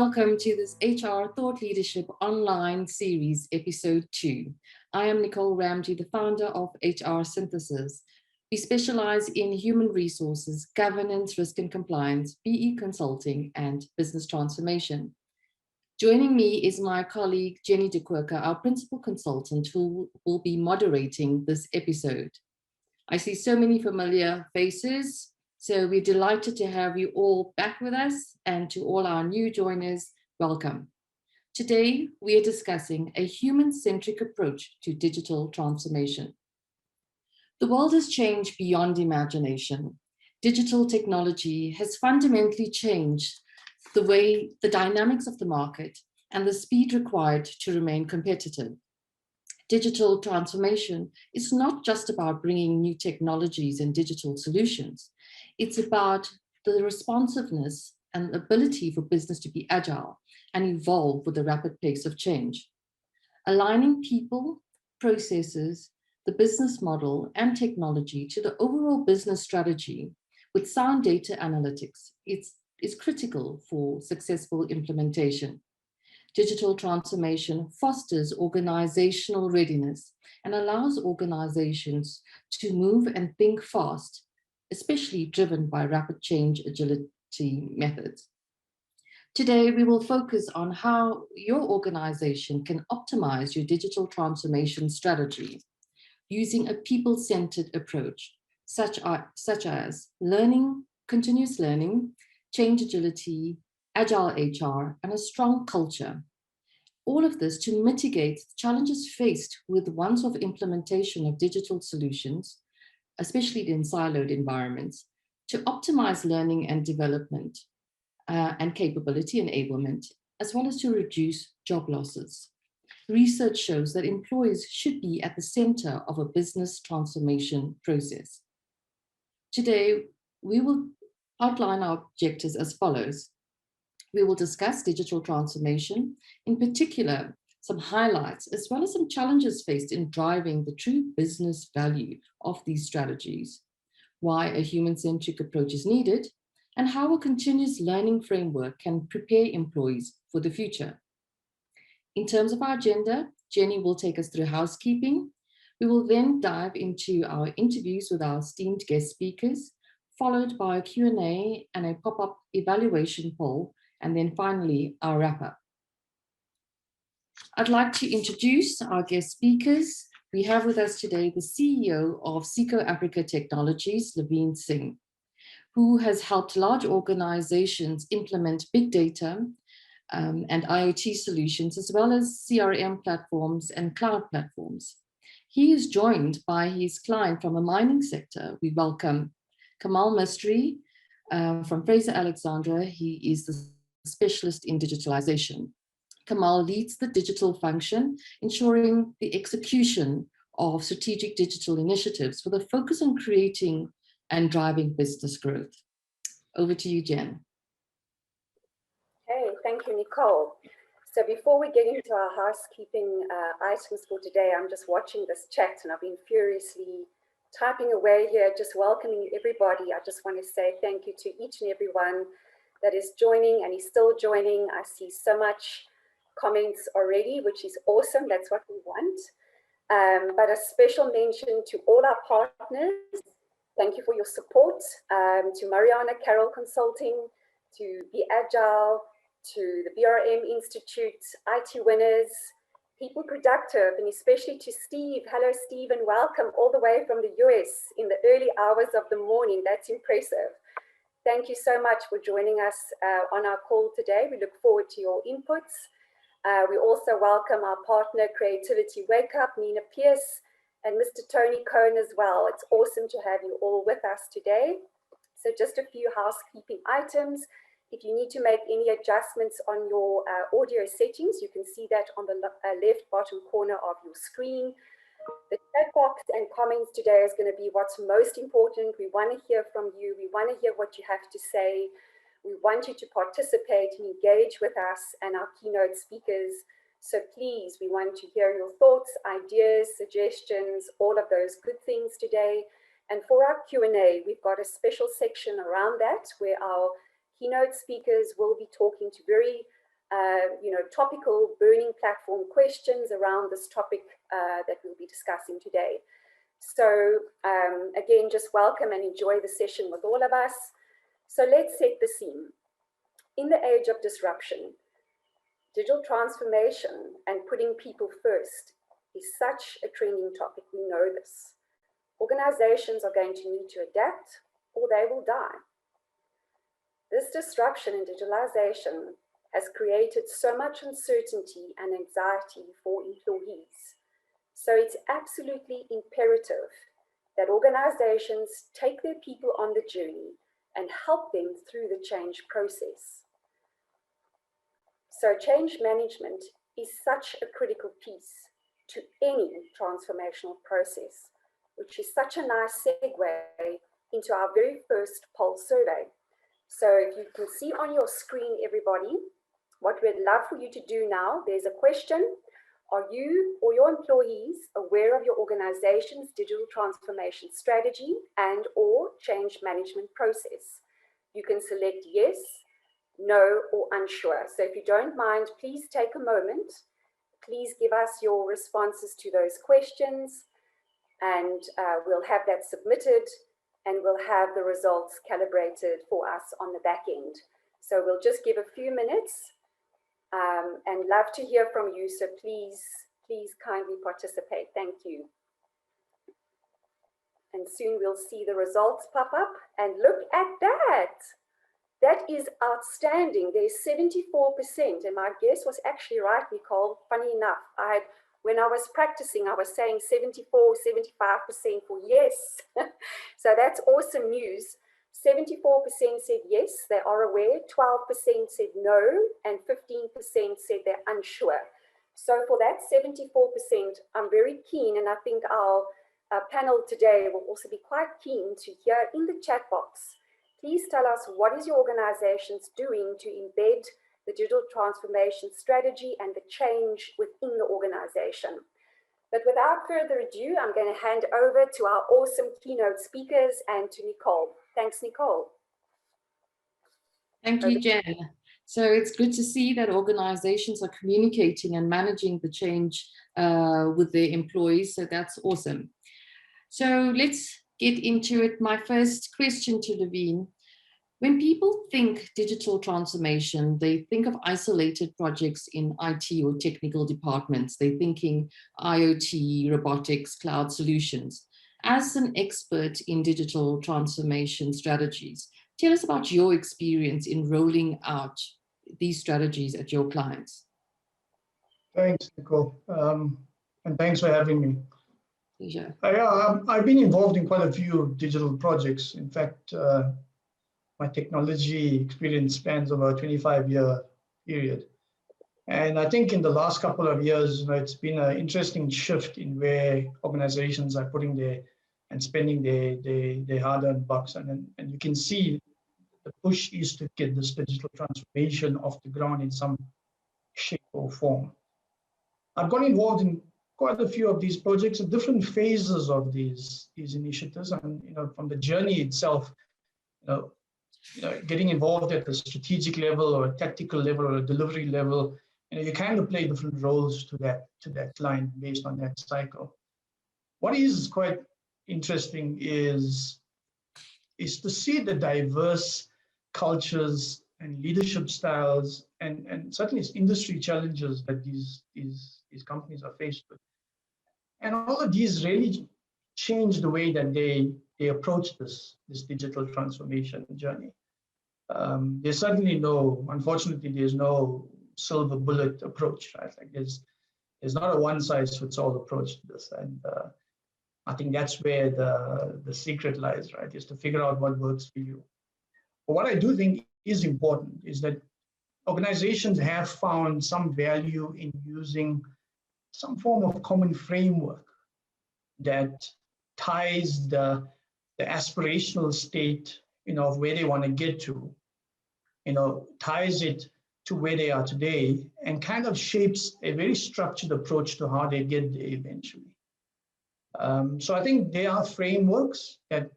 welcome to this HR Thought Leadership Online Series, Episode 2. I am Nicole Ramjee, the founder of HR Synthesis. We specialize in human resources, governance, risk and compliance, PE consulting, and business transformation. Joining me is my colleague, Jenny de Kooker, our principal consultant, who will be moderating this episode. I see so many familiar faces, so we're delighted to have you all back with us, and to all our new joiners, welcome. Today, we are discussing a human-centric approach to digital transformation. The world has changed beyond imagination. Digital technology has fundamentally changed the dynamics of the market and the speed required to remain competitive. Digital transformation is not just about bringing new technologies and digital solutions. It's about the responsiveness and ability for business to be agile and evolve with the rapid pace of change. Aligning people, processes, the business model, and technology to the overall business strategy with sound data analytics is critical for successful implementation. Digital transformation fosters organizational readiness and allows organizations to move and think fast, especially driven by rapid change agility methods. Today, we will focus on how your organization can optimize your digital transformation strategy using a people-centered approach, such as learning, continuous learning, change agility, agile HR, and a strong culture. All of this to mitigate challenges faced with once-off implementation of digital solutions, especially in siloed environments, to optimize learning and development and capability enablement, as well as to reduce job losses. Research shows that employees should be at the center of a business transformation process. Today, we will outline our objectives as follows. We will discuss digital transformation, in particular, some highlights, as well as some challenges faced in driving the true business value of these strategies, why a human-centric approach is needed, and how a continuous learning framework can prepare employees for the future. In terms of our agenda, Jenny will take us through housekeeping. We will then dive into our interviews with our esteemed guest speakers, followed by a Q&A and a pop-up evaluation poll, and then finally, our wrap-up. I'd like to introduce our guest speakers. We have with us today the CEO of Tsiko Africa Technologies, Lavine Singh, who has helped large organizations implement big data and IoT solutions, as well as CRM platforms and cloud platforms. He is joined by his client from a mining sector. We welcome Kamal Mistry from Fraser Alexandra. He is the specialist in digitalization. Kamal leads the digital function, ensuring the execution of strategic digital initiatives with a focus on creating and driving business growth. Over to you, Jen. Hey, thank you, Nicole. So before we get into our housekeeping items for today, I'm just watching this chat and I've been furiously typing away here, just welcoming everybody. I just want to say thank you to each and everyone that is joining and is still joining. I see so much comments already, which is awesome. That's what we want. But a special mention to all our partners. Thank you for your support. To Mariana Carroll Consulting, to Be Agile, to the BRM Institute, IT Winners, People Productive, and especially to Steve. Hello, Steve, and welcome all the way from the US in the early hours of the morning. That's impressive. Thank you so much for joining us on our call today. We look forward to your inputs. We also welcome our partner, Creativity Wake Up, Nina Pierce, and Mr. Tony Cohen as well. It's awesome to have you all with us today. So just a few housekeeping items. If you need to make any adjustments on your audio settings, you can see that on the left bottom corner of your screen. The chat box and comments today is going to be what's most important. We want to hear from you. We want to hear what you have to say. We want you to participate and engage with us and our keynote speakers. So please, we want to hear your thoughts, ideas, suggestions, all of those good things today. And for our Q&A, we've got a special section around that where our keynote speakers will be talking to very topical burning platform questions around this topic that we'll be discussing today. So again, just welcome and enjoy the session with all of us. So let's set the scene. In the age of disruption, digital transformation and putting people first is such a trending topic. We know this. Organizations are going to need to adapt or they will die. This disruption in digitalization has created so much uncertainty and anxiety for employees. So it's absolutely imperative that organizations take their people on the journey and help them through the change process. So change management is such a critical piece to any transformational process, which is such a nice segue into our very first poll survey. So if you can see on your screen, everybody, what we'd love for you to do now, there's a question. Are you or your employees aware of your organization's digital transformation strategy and or change management process? You can select yes, no, or unsure. So if you don't mind, please take a moment. Please give us your responses to those questions, and we'll have that submitted and we'll have the results calibrated for us on the back end. So we'll just give a few minutes and love to hear from you. So please kindly participate. Thank you. And soon we'll see the results pop up, and look at that. That is outstanding. There's 74%, and my guess was actually right, Nicole. Funny enough, when I was practicing, I was saying 74, 75% for yes. So that's awesome news. 74% said yes, they are aware, 12% said no, and 15% said they're unsure. So for that 74%, I'm very keen, and I think our panel today will also be quite keen to hear in the chat box. Please tell us, what is your organization's doing to embed the digital transformation strategy and the change within the organization? But without further ado, I'm going to hand over to our awesome keynote speakers and to Nicole. Thanks, Nicole. Thank you, Jen. So it's good to see that organizations are communicating and managing the change with their employees. So that's awesome. So let's get into it. My first question to Lavine. When people think digital transformation, they think of isolated projects in IT or technical departments. They're thinking IoT, robotics, cloud solutions. As an expert in digital transformation strategies, tell us about your experience in rolling out these strategies at your clients. Thanks, Nicole, and thanks for having me. Pleasure. I've been involved in quite a few digital projects. In fact, my technology experience spans over a 25-year period. And I think in the last couple of years, it's been an interesting shift in where organizations are putting their and spending their hard-earned bucks. And you can see the push is to get this digital transformation off the ground in some shape or form. I've got involved in quite a few of these projects at different phases of these initiatives. And from the journey itself, getting involved at the strategic level or a tactical level or a delivery level, you kind of play different roles to that client based on that cycle. What is quite interesting is to see the diverse cultures and leadership styles and certainly industry challenges that these companies are faced with. And all of these really change the way that they approach this digital transformation journey. There's certainly unfortunately, there's no silver bullet approach, right? Like there's not a one-size-fits-all approach to this. And I think that's where the secret lies, right? Is to figure out what works for you. But what I do think is important is that organizations have found some value in using some form of common framework that ties the aspirational state, of where they want to get to, ties it to where they are today and kind of shapes a very structured approach to how they get there eventually. So I think there are frameworks that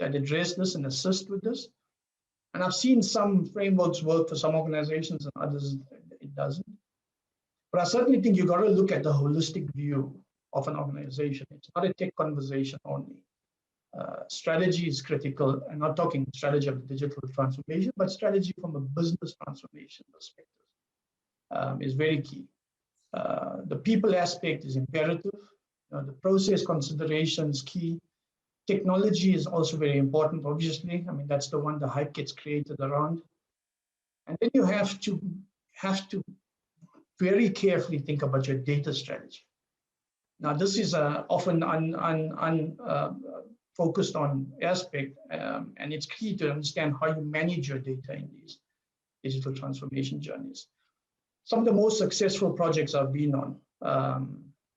address this and assist with this. And I've seen some frameworks work for some organizations and others, it doesn't. But I certainly think you got to look at the holistic view of an organization. It's not a tech conversation only. Strategy is critical. I'm not talking strategy of the digital transformation, but strategy from a business transformation perspective is very key. The people aspect is imperative. The process consideration is key. Technology is also very important, obviously. I mean, that's the one the hype gets created around. And then you have to very carefully think about your data strategy. Now, this is often focused on aspect, and it's key to understand how you manage your data in these digital transformation journeys. Some of the most successful projects I've been on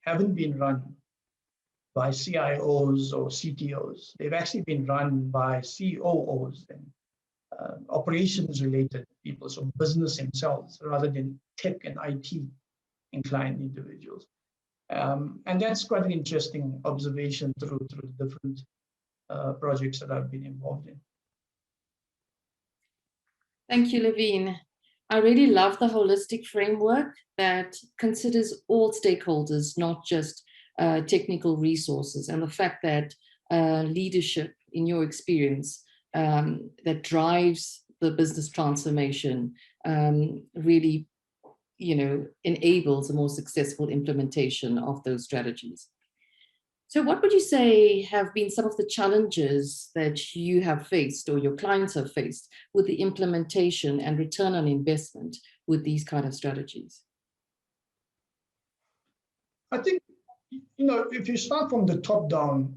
haven't been run by CIOs or CTOs. They've actually been run by COOs and operations-related people, so business themselves, rather than tech and IT inclined individuals. And that's quite an interesting observation through the different projects that I've been involved in. Thank you, Lavine. I really love the holistic framework that considers all stakeholders, not just technical resources, and the fact that leadership, in your experience, that drives the business transformation really, enables a more successful implementation of those strategies. So what would you say have been some of the challenges that you have faced or your clients have faced with the implementation and return on investment with these kind of strategies? I think, if you start from the top down,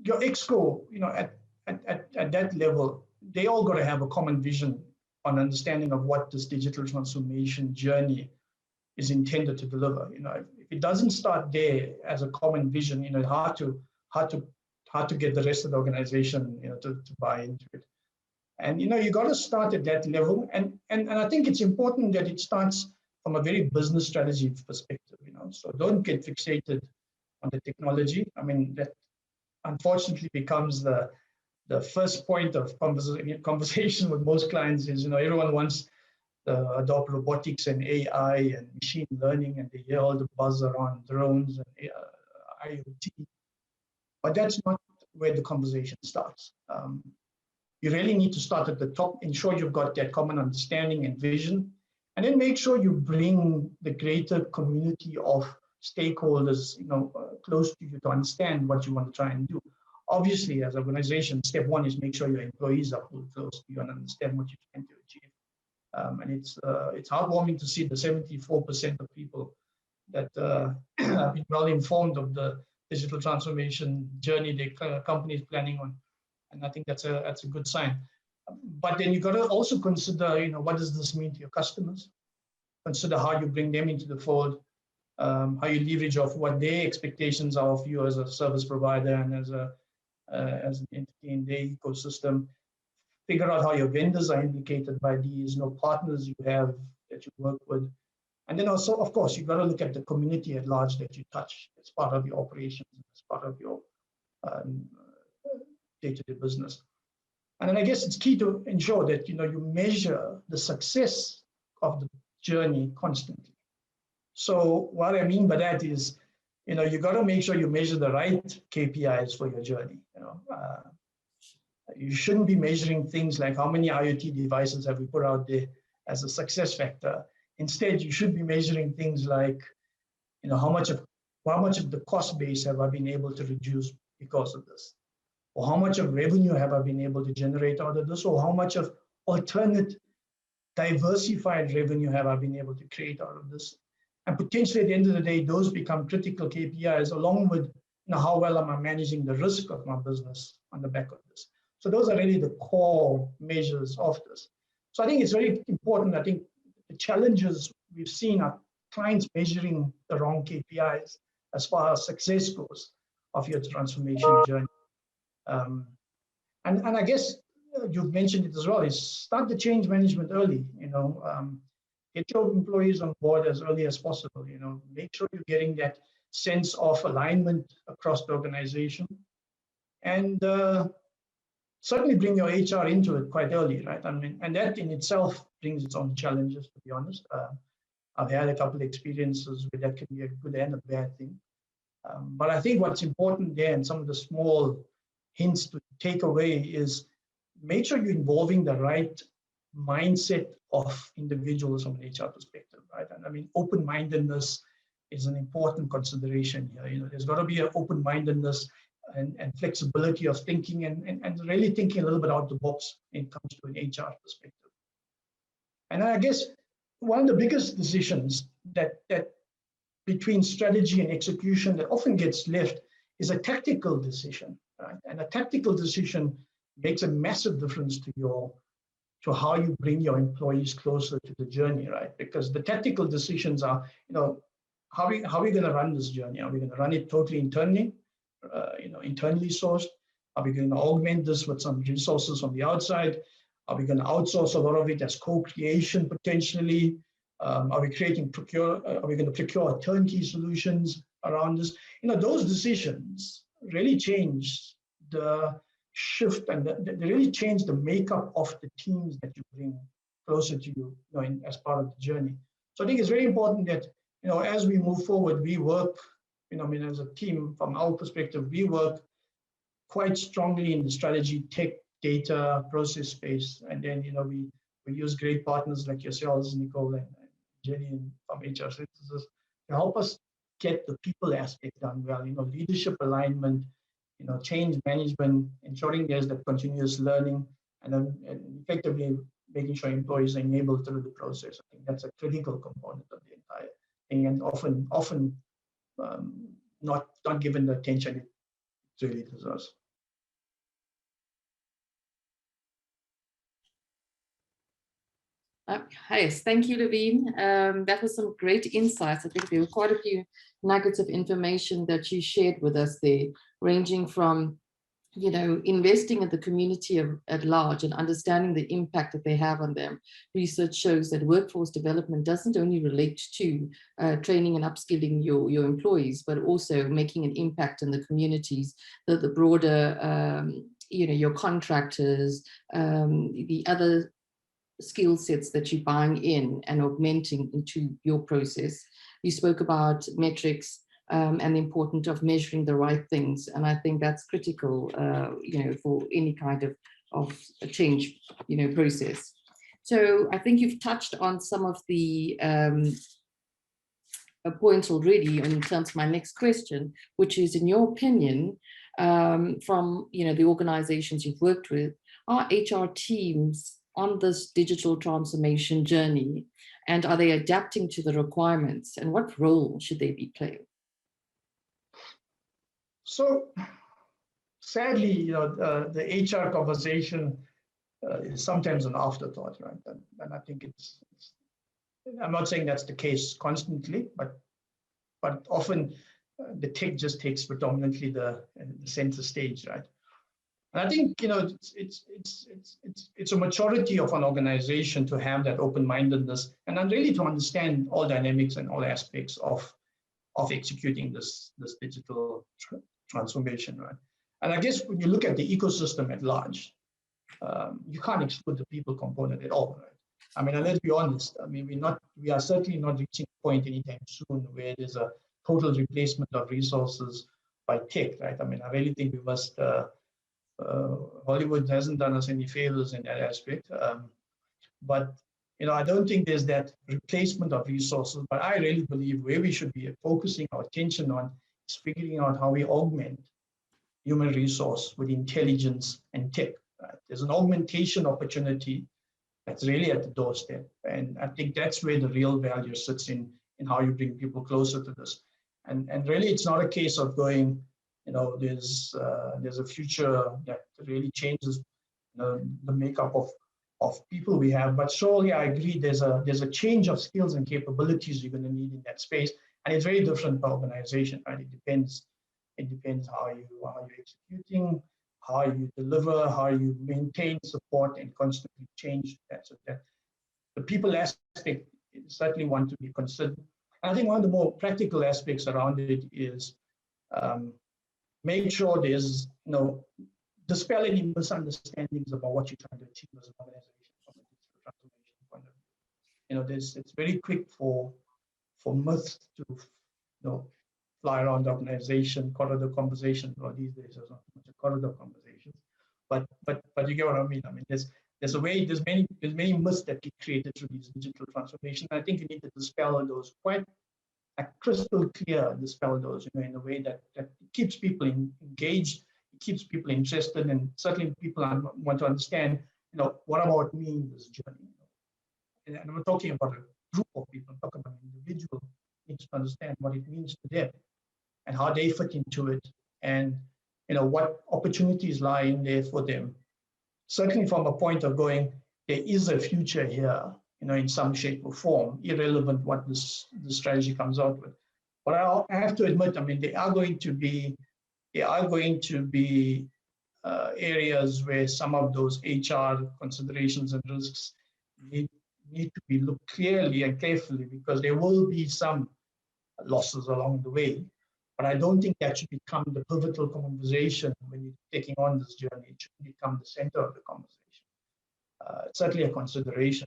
your exco, at that level, they all got to have a common vision on understanding of what this digital transformation journey is intended to deliver. If it doesn't start there as a common vision, hard to get the rest of the organization, to buy into it. And you got to start at that level, and I think it's important that it starts from a very business strategy perspective. So don't get fixated on the technology. I mean, that unfortunately becomes the first point of conversation with most clients is, everyone wants to adopt robotics and AI and machine learning, and they hear all the buzz around drones and IoT. But that's not where the conversation starts. You really need to start at the top, ensure you've got that common understanding and vision, and then make sure you bring the greater community of stakeholders, close to you to understand what you want to try and do. Obviously, as an organization, step one is make sure your employees are pulled close to you and understand what you're trying to achieve. And it's heartwarming to see the 74% of people that have been well informed of the digital transformation journey the company is planning on. And I think that's a good sign. But then you got to also consider, what does this mean to your customers? Consider how you bring them into the fold, how you leverage off what their expectations are of you as a service provider and as an entity in their ecosystem. Figure out how your vendors are implicated by these, partners you have that you work with. And then also, of course, you got to look at the community at large that you touch as part of your operations, as part of your day-to-day business. And then I guess it's key to ensure that, you measure the success of the journey constantly. So what I mean by that is, you got to make sure you measure the right KPIs for your journey. You shouldn't be measuring things like how many IoT devices have we put out there as a success factor. Instead, you should be measuring things like, how much of the cost base have I been able to reduce because of this? Or how much of revenue have I been able to generate out of this? Or how much of alternate diversified revenue have I been able to create out of this? And potentially at the end of the day, those become critical KPIs along with how well am I managing the risk of my business on the back of this. So those are really the core measures of this. So I think it's very important. I think the challenges we've seen are clients measuring the wrong KPIs as far as success goes of your transformation journey. And I guess you've mentioned it as well, is start the change management early, get your employees on board as early as possible, make sure you're getting that sense of alignment across the organization. And certainly bring your HR into it quite early, right? I mean, and that in itself brings its own challenges, to be honest. I've had a couple of experiences where that can be a good and a bad thing. But I think what's important there, and some of the small hints to take away, is make sure you're involving the right mindset of individuals from an HR perspective, right? And I mean, open-mindedness is an important consideration here. You know, there's got to be an open-mindedness and flexibility of thinking and really thinking a little bit out of the box when it comes to an HR perspective. And I guess one of the biggest decisions that between strategy and execution that often gets left is a tactical decision, right? And a tactical decision makes a massive difference to how you bring your employees closer to the journey, right? Because the tactical decisions are, you know, how are we going to run this journey? Are we going to run it totally internally, internally sourced? Are we going to augment this with some resources from the outside? Are we going to outsource a lot of it as co-creation potentially? Are we going to procure turnkey solutions around this? You know, those decisions really change the shift, and they really change the makeup of the teams that you bring closer to you, as part of the journey. So I think it's very important that, you know, as we move forward, we work, as a team, from our perspective, we work quite strongly in the strategy, tech, data, process space, and then, we use great partners like yourselves, Nicole and Jenny from HR Synthesis, to help us get the people aspect done well, leadership alignment, change management, ensuring there's that continuous learning, and then effectively making sure employees are enabled through the process. I think that's a critical component of the entire thing, and often not given the attention it really deserves. Yes, thank you, Lavine. That was some great insights. I think there were quite a few nuggets of information that you shared with us there, ranging from, investing in the community at large and understanding the impact that they have on them. Research shows that workforce development doesn't only relate to training and upskilling your employees, but also making an impact in the communities, the broader, your contractors, the other skill sets that you're buying in and augmenting into your process. You spoke about metrics and the importance of measuring the right things. And I think that's critical, for any kind of a change, process. So I think you've touched on some of the points already in terms of my next question, which is, in your opinion, from, the organizations you've worked with, are HR teams on this digital transformation journey, and are they adapting to the requirements, and what role should they be playing? So sadly, the HR conversation is sometimes an afterthought, right? And I think I'm not saying that's the case constantly, but often the tech just takes predominantly the center stage, right? And I think, it's a maturity of an organization to have that open-mindedness and then really to understand all dynamics and all aspects of executing this digital transformation, right? And I guess when you look at the ecosystem at large, you can't exclude the people component at all, right? I mean, and let's be honest. I mean, we are certainly not reaching a point anytime soon where there's a total replacement of resources by tech, right? I mean, I really think we must. Hollywood hasn't done us any favors in that aspect, but I don't think there's that replacement of resources. But I really believe where we should be focusing our attention on is figuring out how we augment human resource with intelligence and tech. Right? There's an augmentation opportunity that's really at the doorstep, and I think that's where the real value sits in how you bring people closer to this. And really, it's not a case of going, there's a future that really changes the makeup of people we have. But surely I agree there's a change of skills and capabilities you're going to need in that space, and it's very different per organization, right? It depends how you're executing, how you deliver, how you maintain support and constantly change that. So that the people aspect is certainly one to be considered. And I think one of the more practical aspects around it is make sure there's dispel any misunderstandings about what you're trying to achieve as an organization from a digital transformation point of view. It's very quick for myths to fly around the organization, corridor conversation. Well, these days there's not much of corridor conversations, but you get what I mean. I mean, there's many myths that get created through these digital transformation. I think you need to dispel those quite crystal clear, dispel those, in a way that keeps people engaged, it keeps people interested, and certainly people want to understand, what about me in this journey? And I'm not talking about a group of people, I'm talking about an individual needs to understand what it means to them and how they fit into it, and what opportunities lie in there for them. Certainly from a point of going, there is a future here, in some shape or form, irrelevant what the strategy comes out with. But I have to admit, I mean, there are going to be areas where some of those HR considerations and risks need to be looked clearly and carefully, because there will be some losses along the way. But I don't think that should become the pivotal conversation when you're taking on this journey. It should become the center of the conversation. It's certainly a consideration.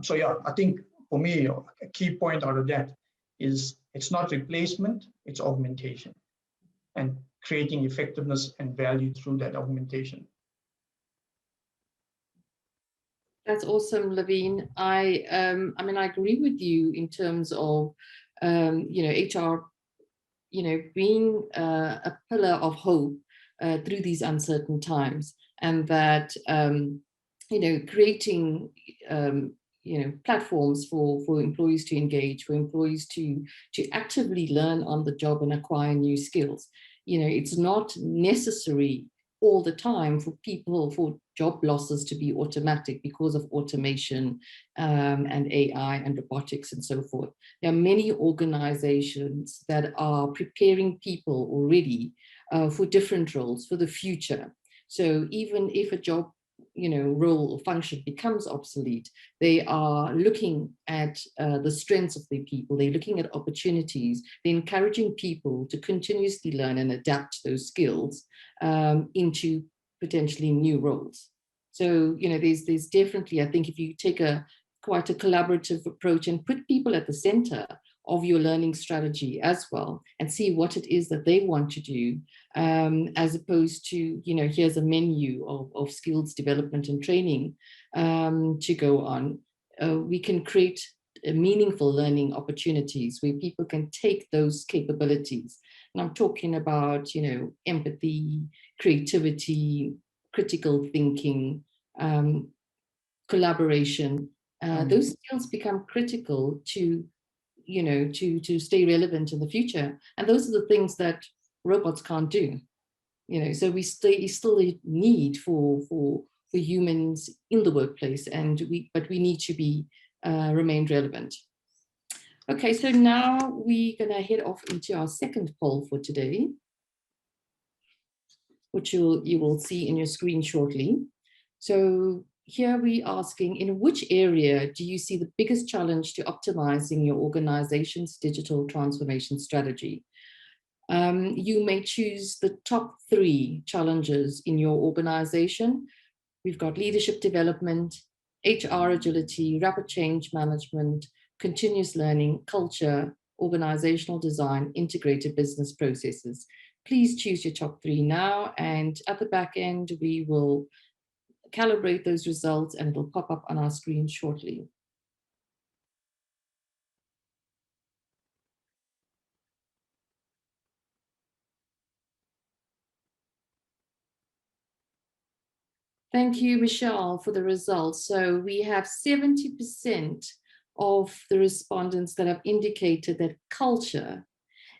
So yeah, I think for me, a key point out of that is it's not replacement, it's augmentation, and creating effectiveness and value through that augmentation. That's awesome, Lavine. I mean, I agree with you in terms of, HR, being a pillar of hope through these uncertain times, and that, creating, platforms for employees to engage, for employees to actively learn on the job and acquire new skills. It's not necessary all the time for job losses to be automatic because of automation and AI and robotics and so forth. There are many organizations that are preparing people already for different roles for the future. So even if a job role or function becomes obsolete, they are looking at the strengths of their people, they're looking at opportunities, they're encouraging people to continuously learn and adapt those skills into potentially new roles. So, there's definitely, I think if you take quite a collaborative approach and put people at the center of your learning strategy as well, and see what it is that they want to do, as opposed to, here's a menu of skills development and training to go on. We can create meaningful learning opportunities where people can take those capabilities. And I'm talking about, empathy, creativity, critical thinking, collaboration. Those skills become critical to stay relevant in the future. And those are the things that robots can't do. So we still need for humans in the workplace, but we need to be remain relevant. Okay, so now we're gonna head off into our second poll for today, which you will see in your screen shortly. So here we're asking, in which area do you see the biggest challenge to optimizing your organization's digital transformation strategy? You may choose the top 3 challenges in your organization. We've got leadership development, HR agility, rapid change management, continuous learning, culture, organizational design, integrated business processes. Please choose your top 3 now, and at the back end, we will calibrate those results and it'll pop up on our screen shortly. Thank you, Michelle, for the results. So we have 70% of the respondents that have indicated that culture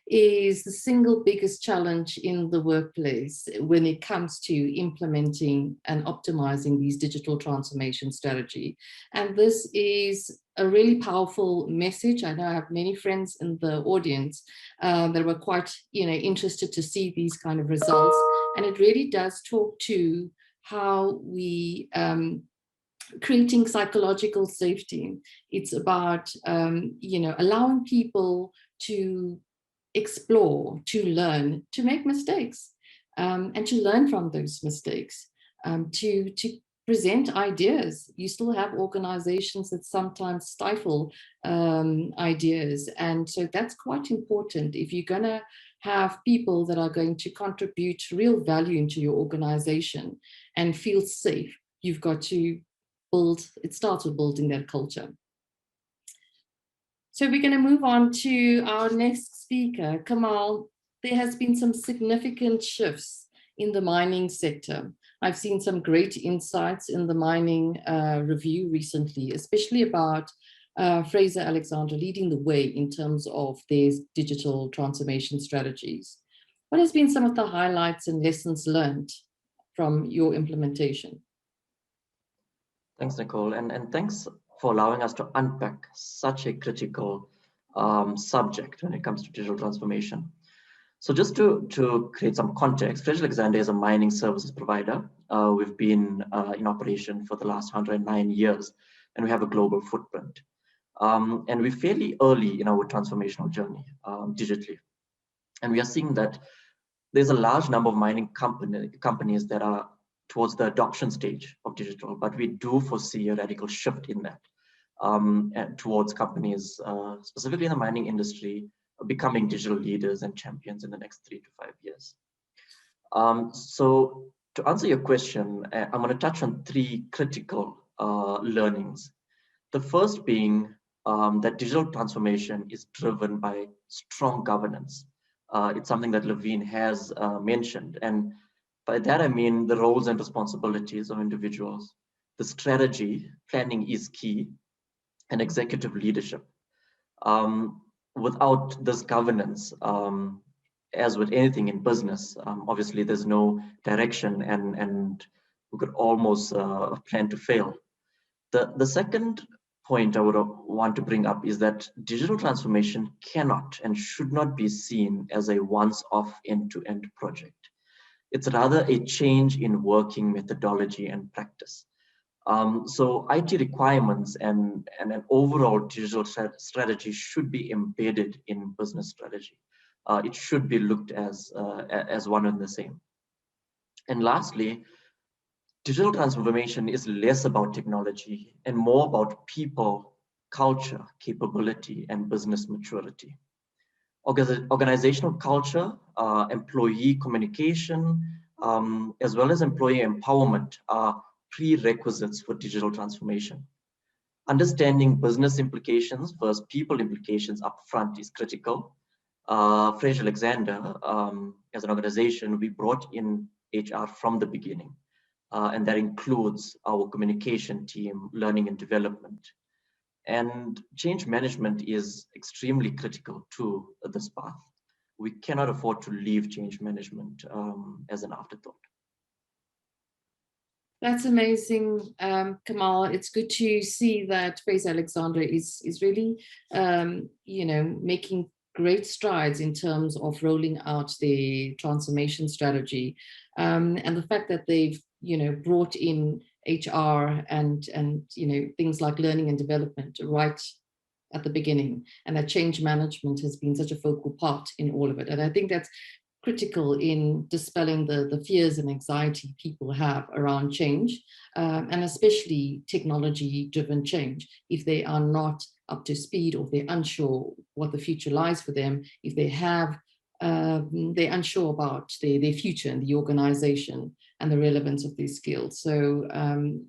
is the single biggest challenge in the workplace when it comes to implementing and optimizing these digital transformation strategy. And this is a really powerful message. I know I have many friends in the audience that were quite interested to see these kind of results. And it really does talk to how we creating psychological safety. It's about allowing people to explore, to learn, to make mistakes. and to learn from those mistakes, to present ideas. You still have organizations that sometimes stifle ideas. And so that's quite important. If you're going to have people that are going to contribute real value into your organization and feel safe, you've got to build, it starts with building that culture. So we're going to move on to our next speaker, Kamal. There has been some significant shifts in the mining sector. I've seen some great insights in the mining review recently, especially about Fraser Alexander leading the way in terms of their digital transformation strategies. What has been some of the highlights and lessons learned from your implementation? Thanks, Nicole, and thanks for allowing us to unpack such a critical subject when it comes to digital transformation. So just to create some context, Fraser Alexander is a mining services provider. We've been in operation for the last 109 years, and we have a global footprint. And we're fairly early in our transformational journey digitally. And we are seeing that there's a large number of mining companies that are towards the adoption stage of digital, but we do foresee a radical shift in that and towards companies, specifically in the mining industry, becoming digital leaders and champions in the next 3 to 5 years. So to answer your question, I'm going to touch on 3 critical learnings. The first being that digital transformation is driven by strong governance. It's something that Lavine has mentioned. And by that, I mean the roles and responsibilities of individuals. The strategy, planning is key, and executive leadership. Without this governance, as with anything in business, obviously there's no direction and we could almost plan to fail. The second point I would want to bring up is that digital transformation cannot and should not be seen as a once-off end-to-end project. It's rather a change in working methodology and practice. So IT requirements and an overall digital strategy should be embedded in business strategy. It should be looked as one and the same. And lastly, digital transformation is less about technology and more about people, culture, capability, and business maturity. Organizational culture, employee communication, as well as employee empowerment are prerequisites for digital transformation. Understanding business implications versus people implications upfront is critical. Fraser Alexander, as an organization, we brought in HR from the beginning, and that includes our communication team, learning and development. And change management is extremely critical to this path. We cannot afford to leave change management as an afterthought. That's amazing, Kamal. It's good to see that Fraser Alexander is really, making great strides in terms of rolling out the transformation strategy, and the fact that they've brought in HR and things like learning and development right at the beginning, and that change management has been such a focal part in all of it. And I think that's critical in dispelling the fears and anxiety people have around change, and especially technology-driven change. If they are not up to speed, or they're unsure what the future lies for them, if they have, they're unsure about their future in the organization and the relevance of these skills. So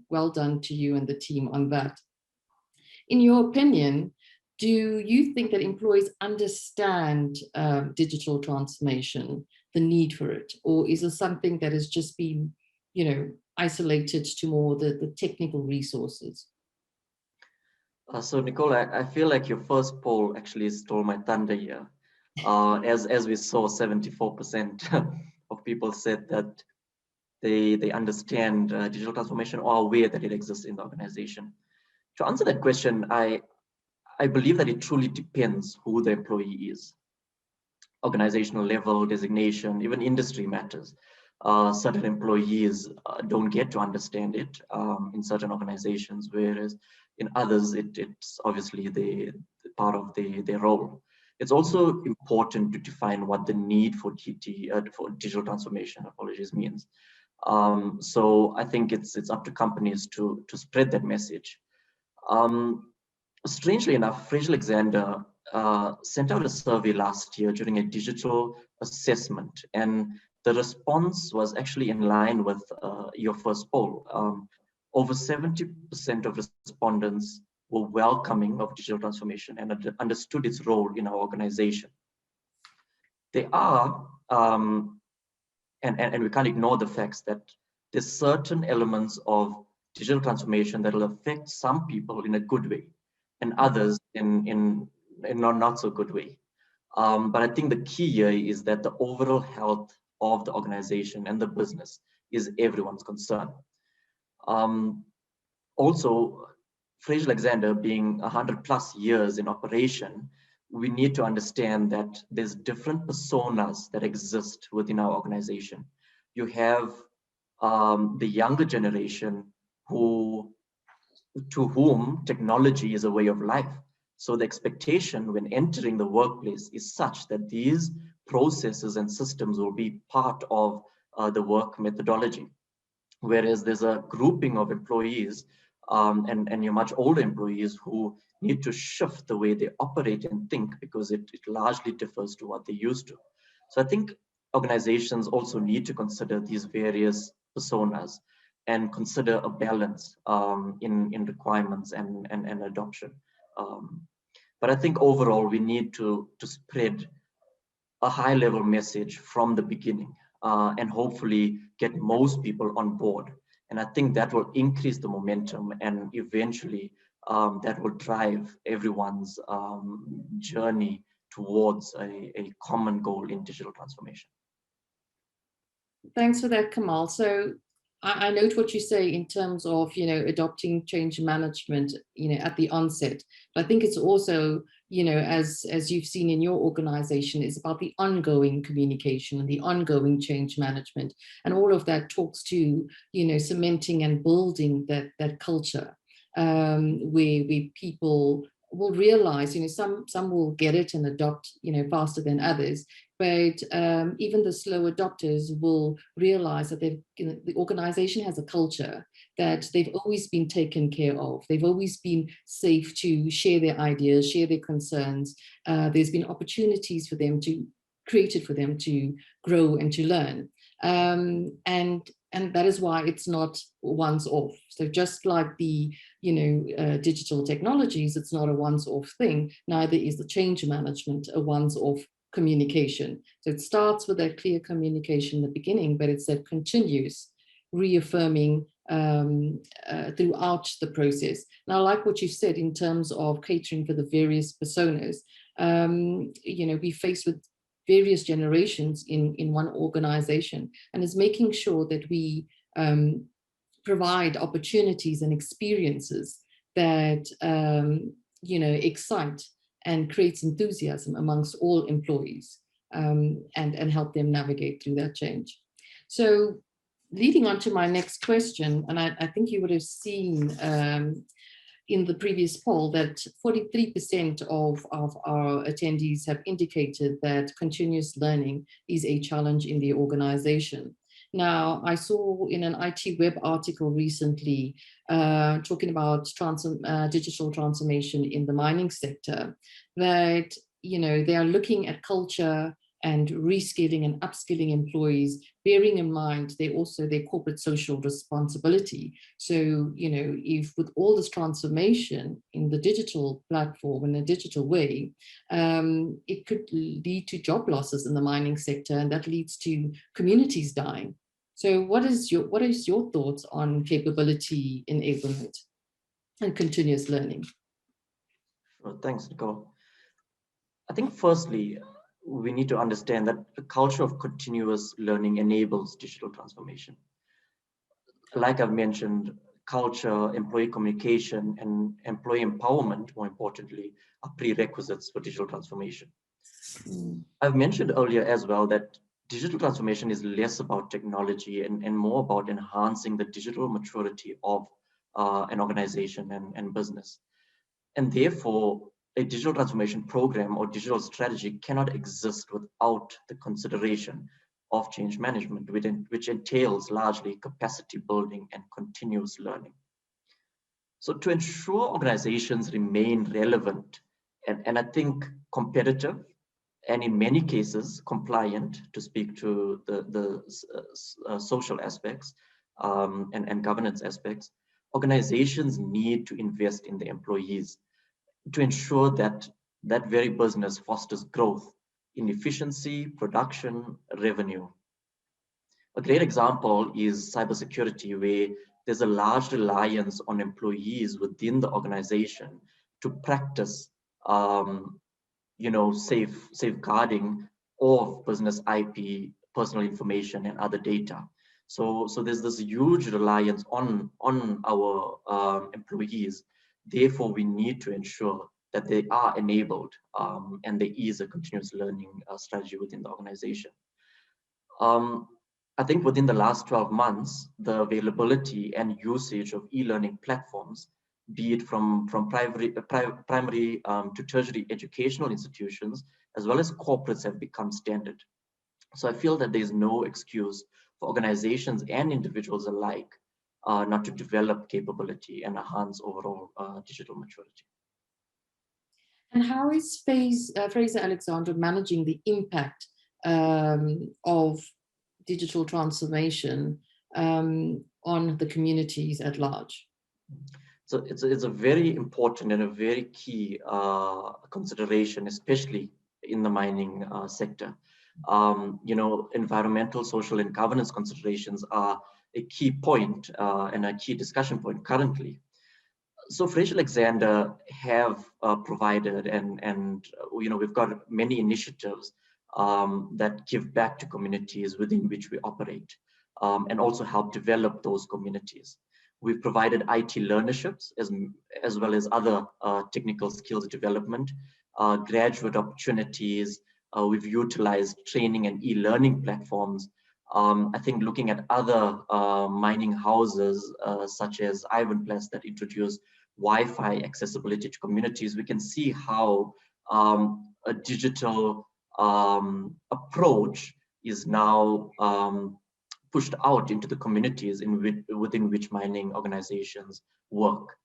well done to you and the team on that. In your opinion, do you think that employees understand digital transformation, the need for it, or is it something that has just been, isolated to more the technical resources? So Nicole, I feel like your first poll actually stole my thunder here. As we saw, 74% of people said that they understand digital transformation or are aware that it exists in the organization. To answer that question, I believe that it truly depends who the employee is. Organizational level, designation, even industry matters. Certain employees don't get to understand it in certain organizations, whereas in others, it's obviously the part of their role. It's also important to define what the need for digital transformation, apologies, means. So I think it's up to companies to spread that message. Strangely enough, Fraser Alexander sent out a survey last year during a digital assessment, and the response was actually in line with your first poll. Over 70% of respondents were welcoming of digital transformation and understood its role in our organization. There are, and we can't ignore the facts that there's certain elements of digital transformation that will affect some people in a good way and others in not so good way. But I think the key here is that the overall health of the organization and the business is everyone's concern. Also, Fraser Alexander being 100+ years in operation, we need to understand that there's different personas that exist within our organization. You have the younger generation to whom technology is a way of life. So the expectation when entering the workplace is such that these processes and systems will be part of the work methodology. Whereas there's a grouping of employees and your much older employees who need to shift the way they operate and think because it largely differs to what they used to. So I think organizations also need to consider these various personas and consider a balance in requirements and adoption. But I think overall we need to spread a high level message from the beginning and hopefully get most people on board. And I think that will increase the momentum and eventually that will drive everyone's journey towards a common goal in digital transformation. Thanks for that, Kamal. So I note what you say in terms of, adopting change management, at the onset. But I think it's also, as you've seen in your organization, is about the ongoing communication and the ongoing change management. And all of that talks to, cementing and building that culture where people will realize, some will get it and adopt, faster than others. But even the slow adopters will realize that the organization has a culture that they've always been taken care of. They've always been safe to share their ideas, share their concerns. There's been opportunities for them created for them to grow and to learn. And that is why it's not once off. So just like the digital technologies, it's not a once off thing. Neither is the change management a once off communication. So it starts with that clear communication in the beginning, but it's that continuous reaffirming throughout the process. And I like what you said in terms of catering for the various personas. We face with various generations in one organization, and is making sure that we provide opportunities and experiences that excite and creates enthusiasm amongst all employees and help them navigate through that change. So leading on to my next question, and I think you would have seen in the previous poll that 43% of our attendees have indicated that continuous learning is a challenge in the organization. Now, I saw in an IT Web article recently talking about digital transformation in the mining sector, that they are looking at culture and reskilling and upskilling employees, bearing in mind their corporate social responsibility. So, if with all this transformation in the digital platform, in a digital way, it could lead to job losses in the mining sector, and that leads to communities dying. So what is your thoughts on capability enablement and continuous learning? Well, thanks, Nicole. I think firstly, we need to understand that a culture of continuous learning enables digital transformation. Like I've mentioned, culture, employee communication, and employee empowerment, more importantly, are prerequisites for digital transformation. I've mentioned earlier as well that digital transformation is less about technology and more about enhancing the digital maturity of an organization and business. And therefore, a digital transformation program or digital strategy cannot exist without the consideration of change management, which entails largely capacity building and continuous learning. So to ensure organizations remain relevant and I think competitive, and in many cases compliant, to speak to the social aspects and governance aspects, organizations need to invest in the employees to ensure that that very business fosters growth in efficiency, production, revenue. A great example is cybersecurity, where there's a large reliance on employees within the organization to practice safeguarding of business IP, personal information, and other data. So there's this huge reliance on our employees. Therefore, we need to ensure that they are enabled and there is a continuous learning strategy within the organization. I think within the last 12 months, the availability and usage of e-learning platforms, be it from primary to tertiary educational institutions, as well as corporates, have become standard. So I feel that there's no excuse for organizations and individuals alike not to develop capability and enhance overall digital maturity. And how is Fraser Alexander managing the impact of digital transformation on the communities at large? So it's a very important and a very key consideration, especially in the mining sector. Environmental, social, and governance considerations are a key point and a key discussion point currently. So Fraser Alexander have provided and we've got many initiatives that give back to communities within which we operate and also help develop those communities. We've provided IT learnerships as well as other technical skills development, graduate opportunities. We've utilized training and e-learning platforms. I think looking at other mining houses such as Ivanplats that introduce Wi-Fi accessibility to communities, we can see how a digital approach is now pushed out into the communities within which mining organizations work.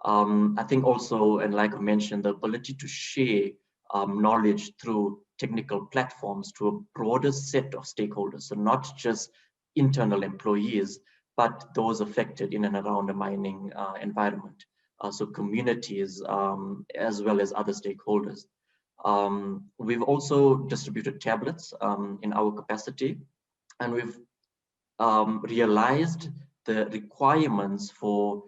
I think also, and like I mentioned, the ability to share knowledge through technical platforms to a broader set of stakeholders, so not just internal employees, but those affected in and around the mining environment, so communities as well as other stakeholders. We've also distributed tablets in our capacity, and we've realized the requirements for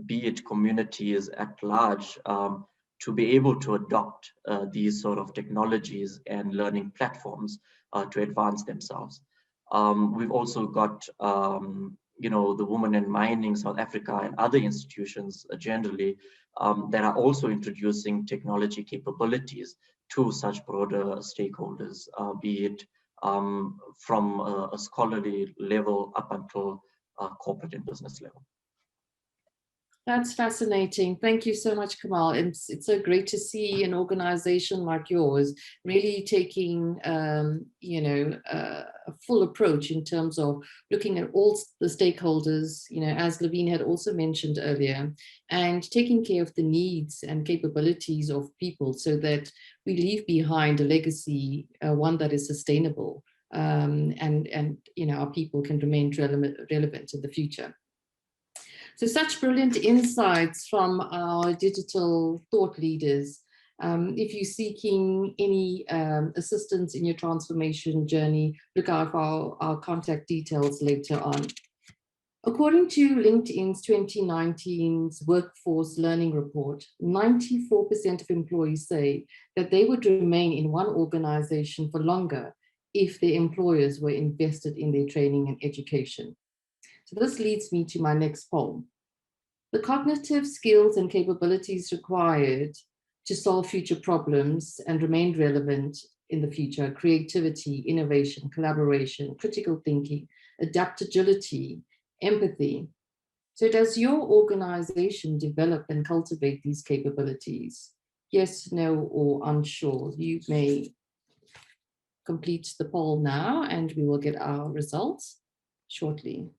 be it communities at large to be able to adopt these sort of technologies and learning platforms to advance themselves. We've also got the Women in Mining South Africa and other institutions generally that are also introducing technology capabilities to such broader stakeholders, be it from a scholarly level up until corporate and business level. That's fascinating. Thank you so much, Kamal. It's so great to see an organization like yours really taking, a full approach in terms of looking at all the stakeholders, as Lavine had also mentioned earlier, and taking care of the needs and capabilities of people so that we leave behind a legacy, one that is sustainable, and our people can remain relevant in the future. So such brilliant insights from our digital thought leaders. If you're seeking any assistance in your transformation journey, look out for our contact details later on. According to LinkedIn's 2019's Workforce Learning Report, 94% of employees say that they would remain in one organization for longer if their employers were invested in their training and education. So this leads me to my next poll. The cognitive skills and capabilities required to solve future problems and remain relevant in the future: creativity, innovation, collaboration, critical thinking, adaptability, empathy. So does your organization develop and cultivate these capabilities? yes, no, or unsure. You may complete the poll now and we will get our results shortly.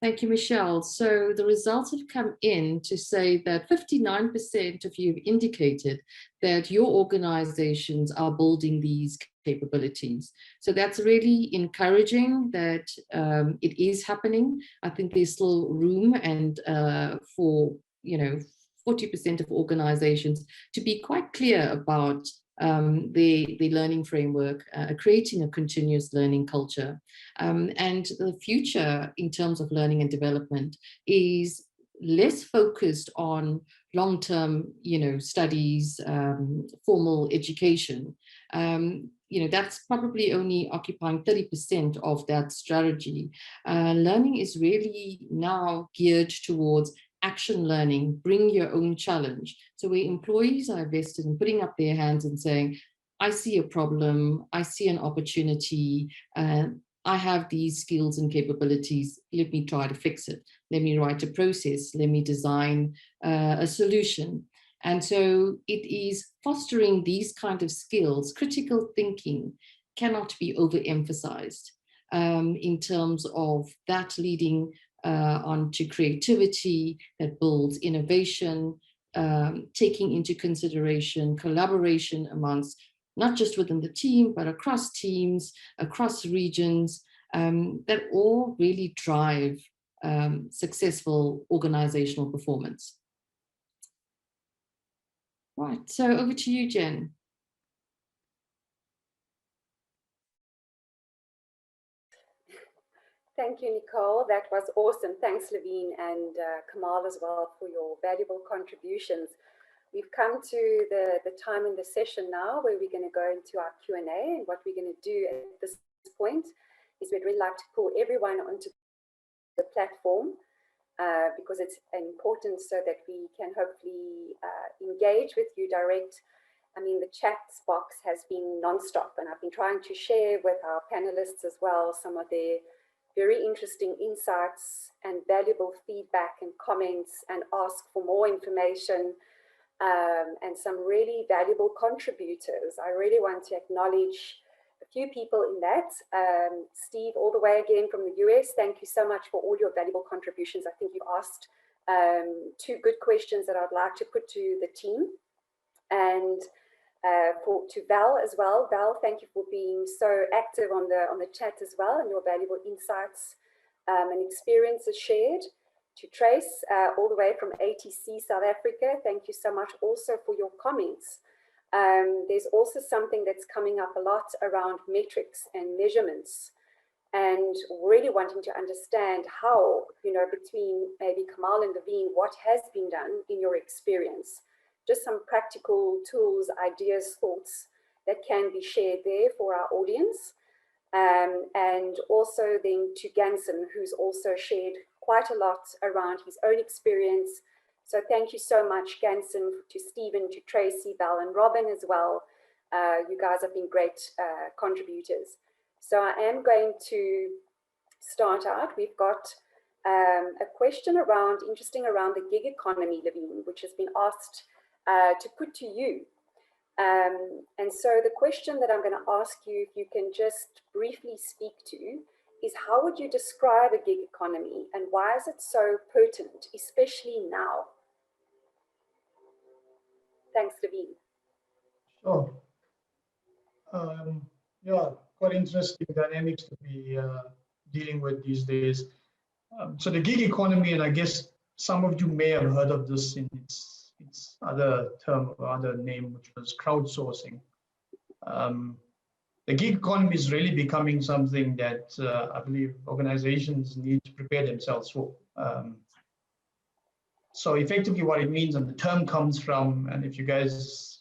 Thank you, Michelle. So the results have come in to say that 59% of you have indicated that your organizations are building these capabilities. So that's really encouraging that it is happening. I think there's still room and for, 40% of organizations to be quite clear about the learning framework, creating a continuous learning culture. And the future in terms of learning and development is less focused on long-term, studies, formal education. That's probably only occupying 30% of that strategy. Learning is really now geared towards action learning, bring your own challenge. So where employees are vested in putting up their hands and saying, I see a problem, I see an opportunity, I have these skills and capabilities, let me try to fix it. Let me write a process, let me design a solution. And so it is fostering these kind of skills. Critical thinking cannot be overemphasized in terms of that leading onto creativity that builds innovation, taking into consideration collaboration amongst not just within the team, but across teams, across regions, that all really drive successful organizational performance. Right, so over to you, Jen. Thank you, Nicole. That was awesome. Thanks, Lavine and Kamal as well for your valuable contributions. We've come to the time in the session now where we're going to go into our Q&A, and what we're going to do at this point is we'd really like to pull everyone onto the platform because it's important so that we can hopefully engage with you direct. I mean, the chat box has been non-stop, and I've been trying to share with our panelists as well some of their very interesting insights and valuable feedback and comments, and ask for more information and some really valuable contributors. I really want to acknowledge a few people in that. Steve, all the way again from the US, thank you so much for all your valuable contributions. I think you've asked two good questions that I'd like to put to the team. And to Val as well. Val, thank you for being so active on the chat as well, and your valuable insights and experiences shared. To Trace, all the way from ATC South Africa, thank you so much also for your comments. There's also something that's coming up a lot around metrics and measurements, and really wanting to understand how, between maybe Kamal and Lavine, what has been done in your experience. Just some practical tools, ideas, thoughts that can be shared there for our audience. And also then to Ganson, who's also shared quite a lot around his own experience. So thank you so much, Ganson, to Stephen, to Tracy, Val, and Robin as well. You guys have been great contributors. So I am going to start out. We've got a question interesting around the gig economy, Lavine, which has been asked to put to you. And so the question that I'm going to ask you, if you can just briefly speak to, is how would you describe a gig economy, and why is it so potent, especially now? Thanks, Lavine. Sure. Yeah, quite interesting dynamics to be dealing with these days. So the gig economy, and I guess some of you may have heard of this in its other term or other name, which was crowdsourcing. The gig economy is really becoming something that I believe organizations need to prepare themselves for. So effectively what it means, and the term comes from, and if you guys,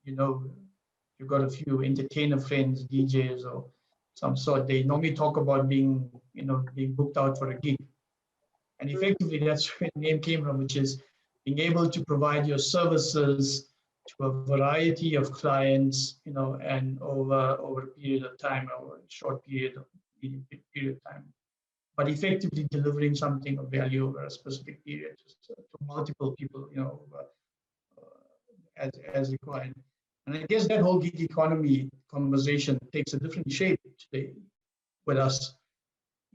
you've got a few entertainer friends, DJs or some sort, they normally talk about being booked out for a gig. And effectively that's where the name came from, which is being able to provide your services to a variety of clients, you know, and over a period of time, or a short period of time, but effectively delivering something of value over a specific period to multiple people, you know, as required. And I guess that whole gig economy conversation takes a different shape today with us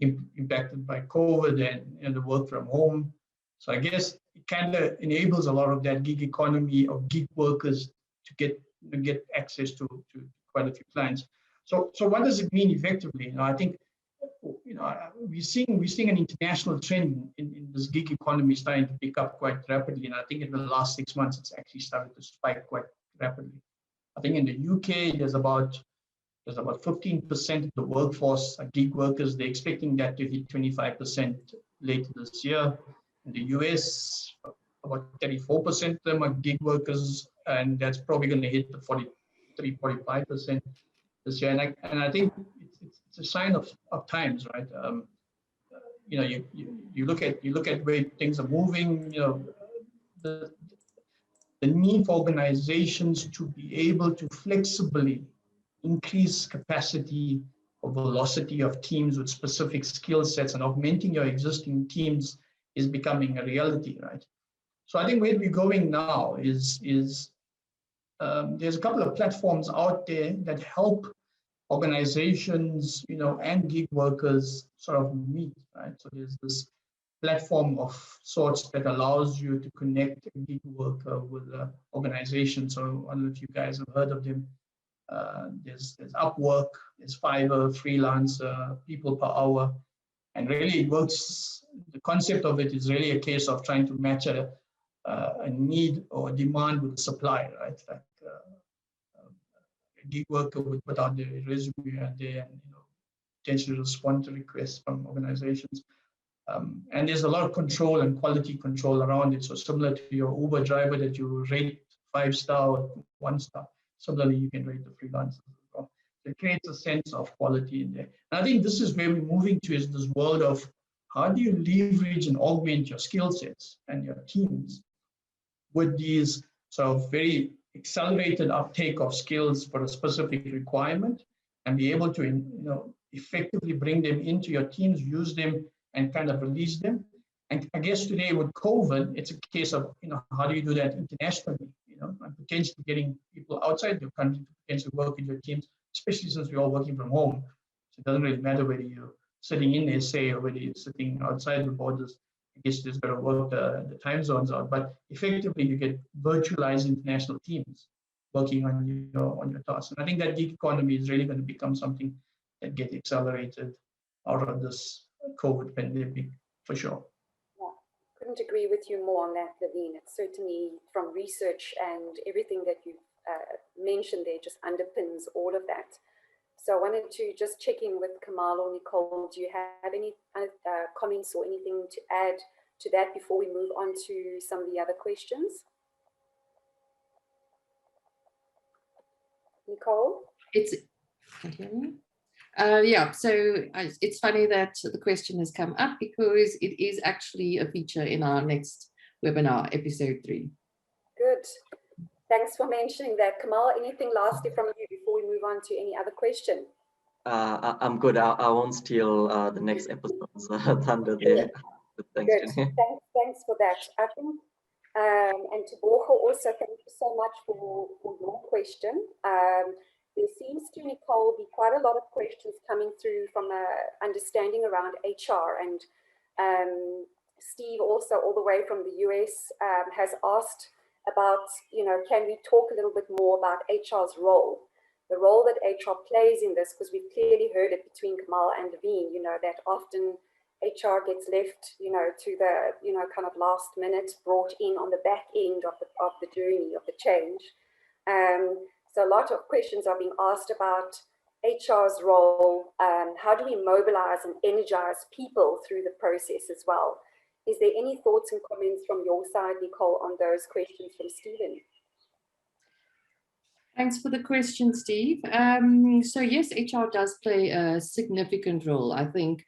impacted by COVID and the work from home. So I guess it kind of enables a lot of that gig economy of gig workers to get access to quite a few clients. So what does it mean effectively? You know, I think, you know, we're seeing an international trend in this gig economy starting to pick up quite rapidly, and I think in the last 6 months it's actually started to spike quite rapidly. I think in the UK there's about 15% of the workforce are gig workers. They're expecting that to hit 25% later this year. In the US, about 34% of them are gig workers, and that's probably going to hit the 43-45% this year. And I think it's a sign of times, right? You know, you look at where things are moving. You know, the need for organizations to be able to flexibly increase capacity or velocity of teams with specific skill sets and augmenting your existing teams is becoming a reality, right? So I think where we're going now is there's a couple of platforms out there that help organizations, you know, and gig workers sort of meet, right? So there's this platform of sorts that allows you to connect a gig worker with an organization. So I don't know if you guys have heard of them. There's Upwork, there's Fiverr, Freelancer, People Per Hour, and really it works. The concept of it is really a case of trying to match a need or a demand with supply, right? Like a gig worker would put out their resume out there and, you know, potentially respond to requests from organizations. And there's a lot of control and quality control around it. So similar to your Uber driver that you rate 5-star or 1-star, similarly you can rate the freelancers as well. So it creates a sense of quality in there. And I think this is where we're moving to, is this world of how do you leverage and augment your skill sets and your teams with these sort of very accelerated uptake of skills for a specific requirement, and be able to, you know, effectively bring them into your teams, use them, and kind of release them. And I guess today with COVID, it's a case of, you know, how do you do that internationally, you know, and potentially getting people outside your country to potentially work with your teams, especially since we're all working from home. So it doesn't really matter whether you're sitting in SA or whether you're sitting outside the borders. I guess you just got to work the time zones out, but effectively you get virtualized international teams working on your tasks. And I think that gig economy is really going to become something that gets accelerated out of this COVID pandemic for sure. Yeah, couldn't agree with you more on that, Lavine. It's certainly, from research and everything that you've mentioned there, just underpins all of that. So I wanted to just check in with Kamal or Nicole. Do you have any comments or anything to add to that before we move on to some of the other questions? Nicole? Can you hear me? Yeah, so it's funny that the question has come up because it is actually a feature in our next webinar, episode 3. Good. Thanks for mentioning that. Kamal, anything lastly from you before we move on to any other question? I'm good. I won't steal the next episode's thunder there. Thanks, Good. Thanks for that. I think, and to Borja also, thank you so much for your question. There seems to, Nicole, be quite a lot of questions coming through from understanding around HR, and Steve also all the way from the US has asked about, you know, can we talk a little bit more about HR's role, the role that HR plays in this, because we've clearly heard it between Kamal and Lavine, you know, that often HR gets left, you know, to the, you know, kind of last minute, brought in on the back end of the journey, of the change. So a lot of questions are being asked about HR's role. How do we mobilize and energize people through the process as well? Is there any thoughts and comments from your side, Nicole, on those questions from Stephen? Thanks for the question, Steve. So yes, HR does play a significant role. I think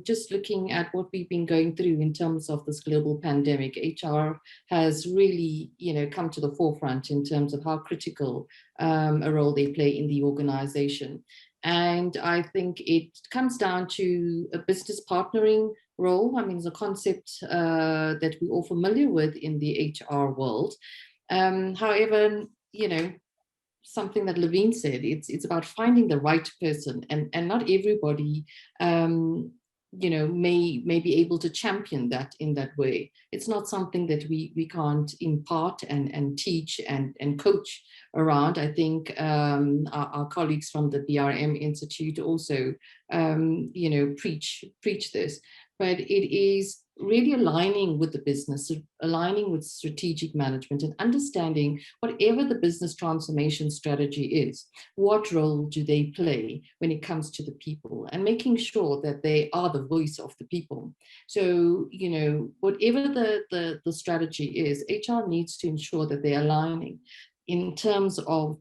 just looking at what we've been going through in terms of this global pandemic, HR has really, come to the forefront in terms of how critical a role they play in the organization. And I think it comes down to a business partnering role. I mean, it's a concept that we're all familiar with in the HR world. However, something that Lavine said, it's about finding the right person, and not everybody may be able to champion that in that way. It's not something that we can't impart and teach and coach around. I think our colleagues from the BRM Institute also preach this, but it is really aligning with the business, aligning with strategic management, and understanding whatever the business transformation strategy is, what role do they play when it comes to the people, and making sure that they are the voice of the people. So, whatever the strategy is, HR needs to ensure that they're aligning in terms of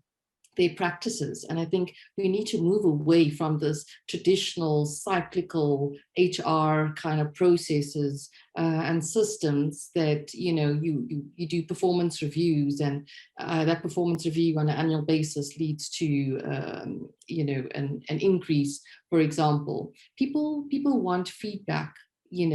their practices. And I think we need to move away from this traditional cyclical HR kind of processes and systems that, you do performance reviews, and that performance review on an annual basis leads to, an increase, for example. People want feedback, in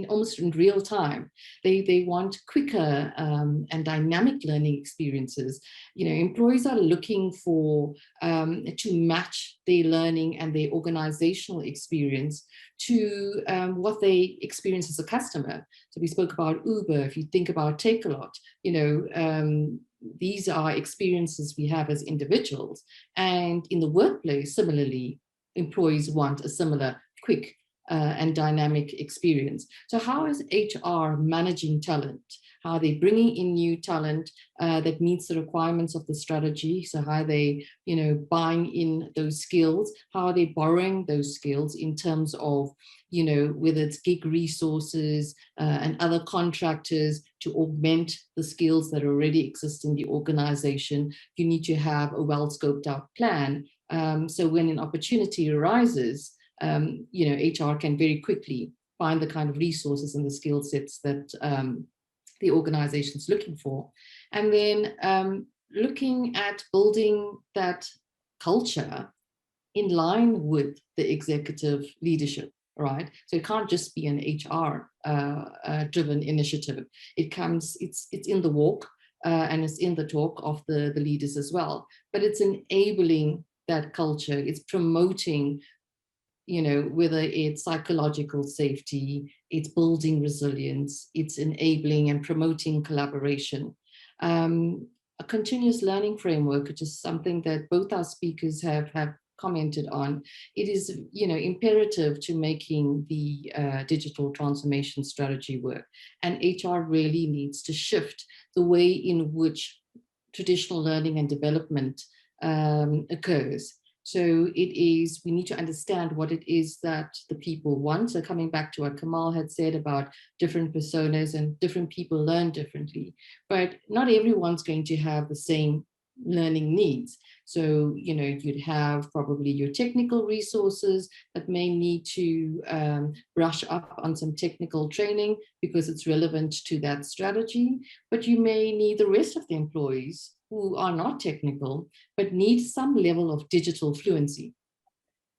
almost in real time. They want quicker and dynamic learning experiences. Employees are looking for to match their learning and their organizational experience to what they experience as a customer. So we spoke about Uber. If you think about Takealot, these are experiences we have as individuals, and in the workplace, similarly, employees want a similar quick and dynamic experience. So how is HR managing talent? How are they bringing in new talent that meets the requirements of the strategy? So how are they, buying in those skills? How are they borrowing those skills in terms of, whether it's gig resources and other contractors to augment the skills that already exist in the organization? You need to have a well-scoped out plan. So when an opportunity arises, HR can very quickly find the kind of resources and the skill sets that the organization is looking for. And then looking at building that culture in line with the executive leadership, right? So it can't just be an HR driven initiative. It's in the walk and it's in the talk of the leaders as well, but it's enabling that culture. It's promoting, whether it's psychological safety, it's building resilience, it's enabling and promoting collaboration. A continuous learning framework, which is something that both our speakers have commented on. It is, imperative to making the digital transformation strategy work. And HR really needs to shift the way in which traditional learning and development occurs. So we need to understand what it is that the people want. So coming back to what Kamal had said about different personas, and different people learn differently, but not everyone's going to have the same learning needs. So, you'd have probably your technical resources that may need to brush up on some technical training because it's relevant to that strategy, but you may need the rest of the employees who are not technical, but need some level of digital fluency.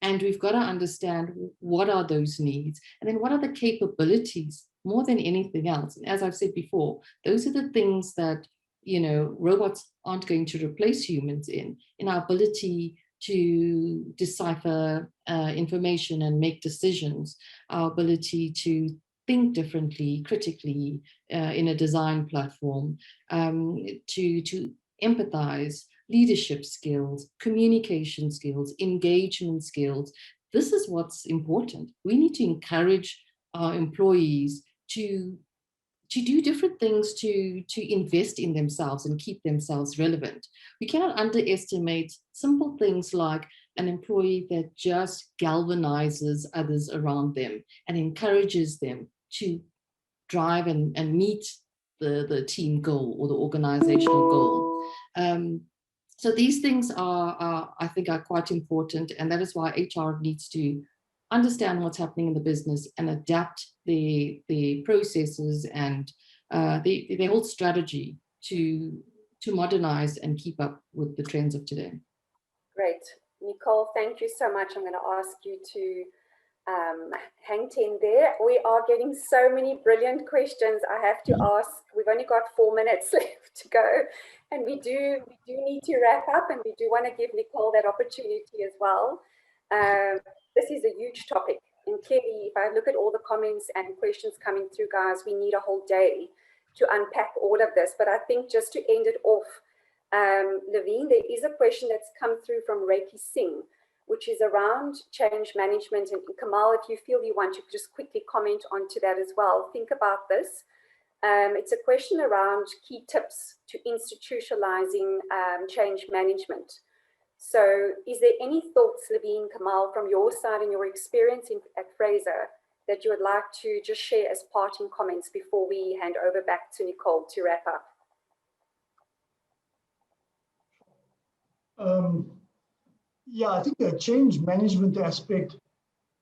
And we've got to understand what are those needs, and then what are the capabilities more than anything else. And as I've said before, those are the things that, robots aren't going to replace humans in our ability to decipher information and make decisions, our ability to think differently, critically in a design platform, to empathize, leadership skills, communication skills, engagement skills. This is what's important. We need to encourage our employees to do different things, to invest in themselves and keep themselves relevant. We cannot underestimate simple things like an employee that just galvanizes others around them and encourages them to drive and meet the team goal or the organizational goal. So these things I think, are quite important, and that is why HR needs to understand what's happening in the business and adapt the processes and the whole strategy to modernize and keep up with the trends of today. Great. Nicole, thank you so much. I'm going to ask you to hang 10 there. We are getting so many brilliant questions. I have to ask, we've only got 4 minutes left to go, and we do need to wrap up, and we do want to give Nicole that opportunity as well. This is a huge topic, and clearly, if I look at all the comments and questions coming through, guys, we need a whole day to unpack all of this. But I think just to end it off, Lavine, there is a question that's come through from Lavine Singh, which is around change management. And Kamal, if you feel you want to just quickly comment onto that as well, think about this. It's a question around key tips to institutionalizing change management. So is there any thoughts, Lavine, Kamal, from your side and your experience at Fraser that you would like to just share as parting comments before we hand over back to Nicole to wrap up? Yeah, I think the change management aspect,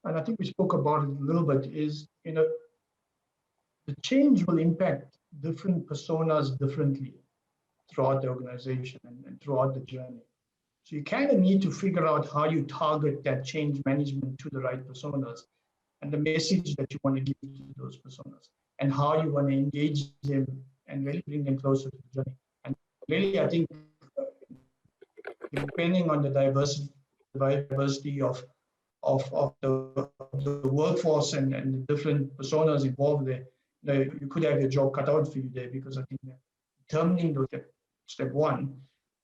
and I think we spoke about it a little bit, is, the change will impact different personas differently throughout the organization and throughout the journey. So you kind of need to figure out how you target that change management to the right personas and the message that you want to give to those personas and how you want to engage them and really bring them closer to the journey. And really, I think, depending on the diversity of the workforce and the different personas involved there, you could have your job cut out for you there, because I think determining those step one,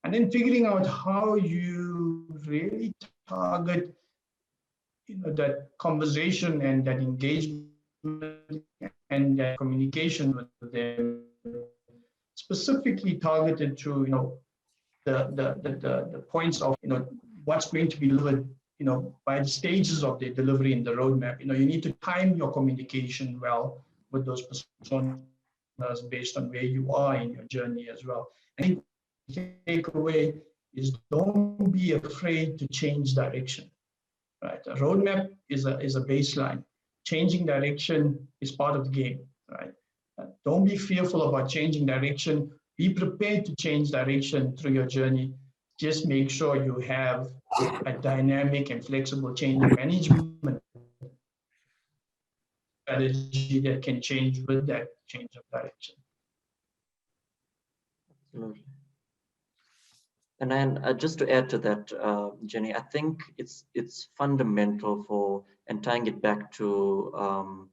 and then figuring out how you really target, that conversation and that engagement and that communication with them, specifically targeted to the points of what's going to be delivered by the stages of the delivery in the roadmap. You need to time your communication well with those personas based on where you are in your journey as well. I think the takeaway is, don't be afraid to change direction. Right? A roadmap is a baseline. Changing direction is part of the game. Right? Don't be fearful about changing direction. Be prepared to change direction through your journey. Just make sure you have a dynamic and flexible change management strategy that can change with that change of direction. Absolutely. And then just to add to that, Jenny, I think it's fundamental for, and tying it back to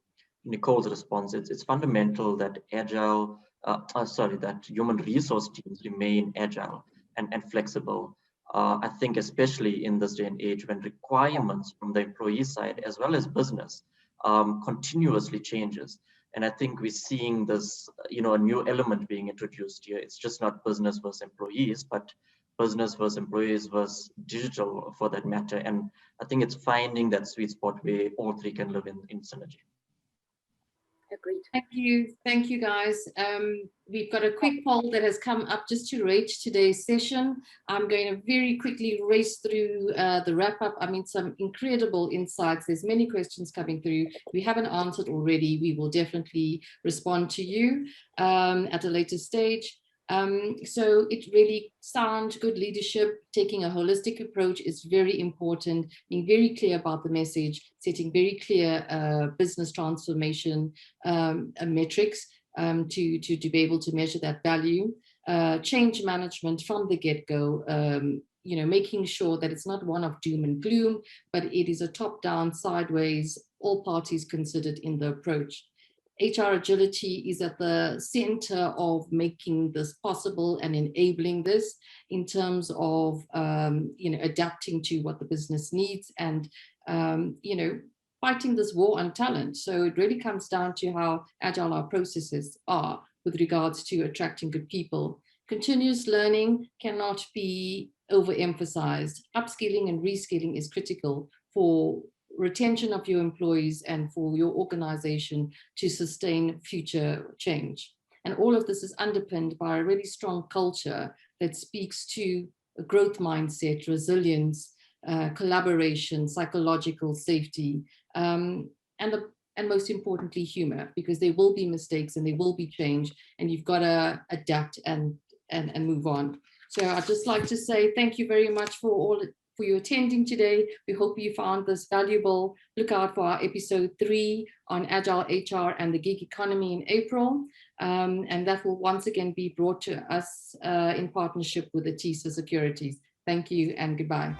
Nicole's response, it's fundamental that that human resource teams remain agile and flexible. I think especially in this day and age when requirements from the employee side as well as business continuously changes. And I think we're seeing this, a new element being introduced here. It's just not business versus employees, but business versus employees versus digital for that matter. And I think it's finding that sweet spot where all three can live in synergy. Agreed. Thank you guys. We've got a quick poll that has come up just to rate today's session. I'm going to very quickly race through the wrap up. I mean, some incredible insights. There's many questions coming through. We haven't answered already. We will definitely respond to you at a later stage. So it really sounds good leadership. Taking a holistic approach is very important. Being very clear about the message, setting very clear business transformation metrics to be able to measure that value. Change management from the get-go. Making sure that it's not one of doom and gloom, but it is a top-down, sideways, all parties considered in the approach. HR agility is at the center of making this possible and enabling this in terms of, adapting to what the business needs and, fighting this war on talent. So it really comes down to how agile our processes are with regards to attracting good people. Continuous learning cannot be overemphasized. Upskilling and reskilling is critical for retention of your employees and for your organization to sustain future change. And all of this is underpinned by a really strong culture that speaks to a growth mindset, resilience, collaboration, psychological safety, and most importantly, humor, because there will be mistakes and there will be change, and you've got to adapt and move on. So I'd just like to say thank you very much for you attending today. We hope you found this valuable. Look out for our episode 3 on Agile HR and the gig economy in April. And that will once again be brought to us in partnership with the Tsiko Securities. Thank you and goodbye.